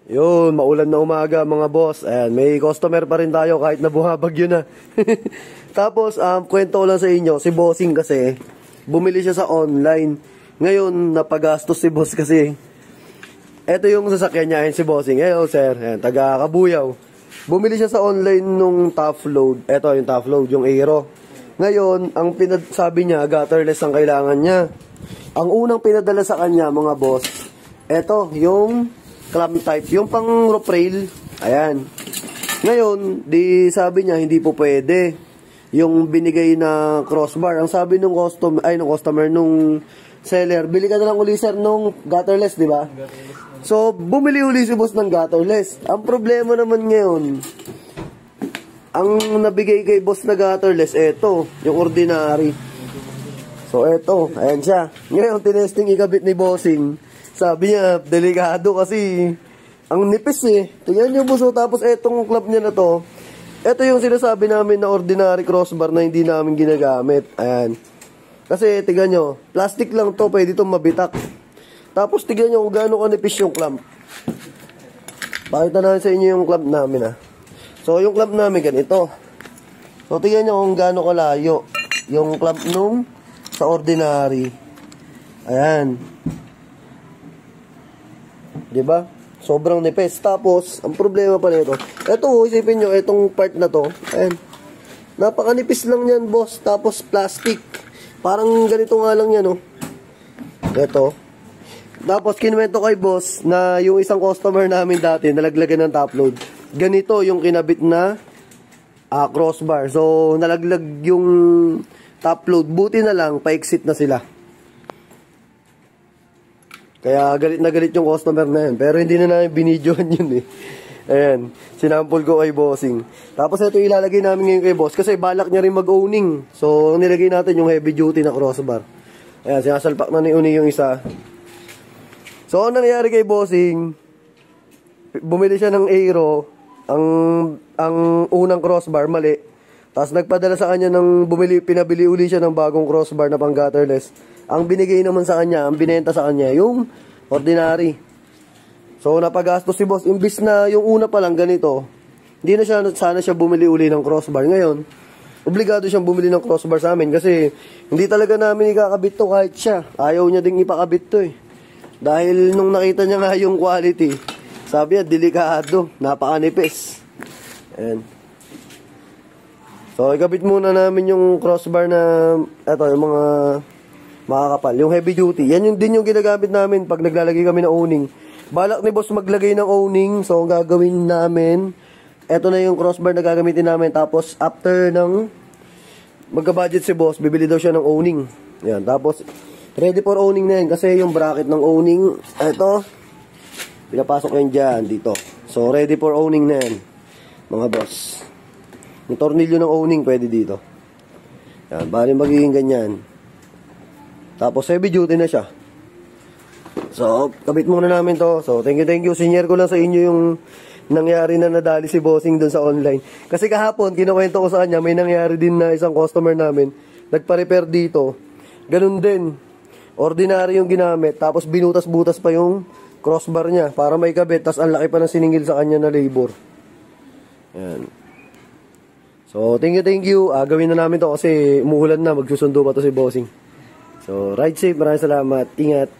Yun, maulan na umaga mga boss. Ayan, may customer pa rin tayo kahit na bumabagyo na. Tapos, kwento ko lang sa inyo, si Bossing kasi, bumili siya sa online. Ngayon, napagastos si boss kasi. Ito yung sasakyan niya, si Bossing. Hello sir, ayan, taga Kabuyaw. Bumili siya sa online nung top load. Ito yung top load, yung Aero. Ngayon, ang sabi niya, gutterless ang kailangan niya. Ang unang pinadala sa kanya, mga boss, ito, yung clamp type, yung pang roof rail. Ayan. Ngayon, di sabi niya, hindi po pwede. Yung binigay na crossbar. Ang sabi nung customer, nung seller, bili ka na lang uli sir nung gutterless, di ba? So, bumili uli si boss ng gutterless. Ang problema naman ngayon, ang nabigay kay boss na gutterless, eto, yung ordinary. So, eto, ayan siya. Ngayon, tinesting ikabit ni Bossing. Sabi niya, delikado kasi ang nipis eh. Tingnan niyo boss, tapos etong club niya na to, ito yung sinasabi namin na ordinary crossbar na hindi namin ginagamit. Ayan. Kasi, tingnan nyo, plastic lang to, pwede itong mabitak. Tapos, tingnan nyo kung gaano kanipis yung clamp. Pakita namin sa inyo yung clamp namin So, yung clamp namin ganito. So, tingnan nyo kung gaano kalayo yung clamp nung sa ordinary. Ayan. Diba? Sobrang nipis. Tapos, ang problema pa nito, ito, isipin nyo, itong part na to, ayan. Napakanipis lang yan, boss. Tapos, plastic. Parang ganito nga lang yan, oh. Ito. Tapos, kinuwento kay boss na yung isang customer namin dati, nalaglagan ng top load. Ganito yung kinabit na crossbar. So, nalaglag yung top load. Buti na lang, pa-exit na sila. Kaya galit na galit yung customer na yun. Pero hindi na namin binidyohan yun eh. Ayan. Sinampol ko kay Bossing. Tapos ito ilalagay namin ngayon kay boss. Kasi balak niya rin mag-owning. So, nilagay natin yung heavy duty na crossbar. Ayan. Sinasalpak na ni Uni yung isa. So, ang nangyari kay Bossing, bumili siya ng Aero. Ang unang crossbar, mali. Tapos nagpadala sa kanya ng pinabili uli siya ng bagong crossbar na pang gutterless. Ang binigay naman sa kanya, ang binenta sa kanya, yung ordinary. So, napagastos si boss. Imbis na yung una pa lang ganito, hindi na sana siya bumili uli ng crossbar. Ngayon, obligado siyang bumili ng crossbar sa amin kasi hindi talaga namin ikakabit to kahit siya. Ayaw niya ding ipakabit to eh. Dahil nung nakita niya nga yung quality, sabi niya, delikado, napakanipis. Ayan. So, ikabit muna namin yung crossbar na, eto, yung mga makakapal. Yung heavy duty. Yan yung din yung ginagamit namin pag naglalagay kami ng owning. Balak ni boss maglagay ng owning. So, ang gagawin namin, eto na yung crossbar na gagamitin namin. Tapos, after ng magka-budget si boss, bibili daw siya ng owning. Yan. Tapos, ready for owning na yan. Kasi yung bracket ng owning, eto, pinapasok yan dyan, dito. So, ready for owning na yan, mga boss. Yung tornilyo ng owning, pwede dito. Yan, bali magiging ganyan. Tapos, heavy duty na siya. So, kabit muna namin to. So, thank you. Senior ko lang sa inyo yung nangyari na nadali si Bossing dun sa online. Kasi kahapon, kinukwento ko sa kanya, may nangyari din na isang customer namin. Nagpa-repair dito. Ganun din. Ordinary yung ginamit. Tapos, binutas-butas pa yung crossbar niya para may kabit. Tapos, ang laki pa ng siningil sa kanya na labor. Yan. So, thank you. Gawin na namin to kasi umuulan na. Magsusundo pa to si Bossing. So, ride safe. Maraming salamat. Ingat.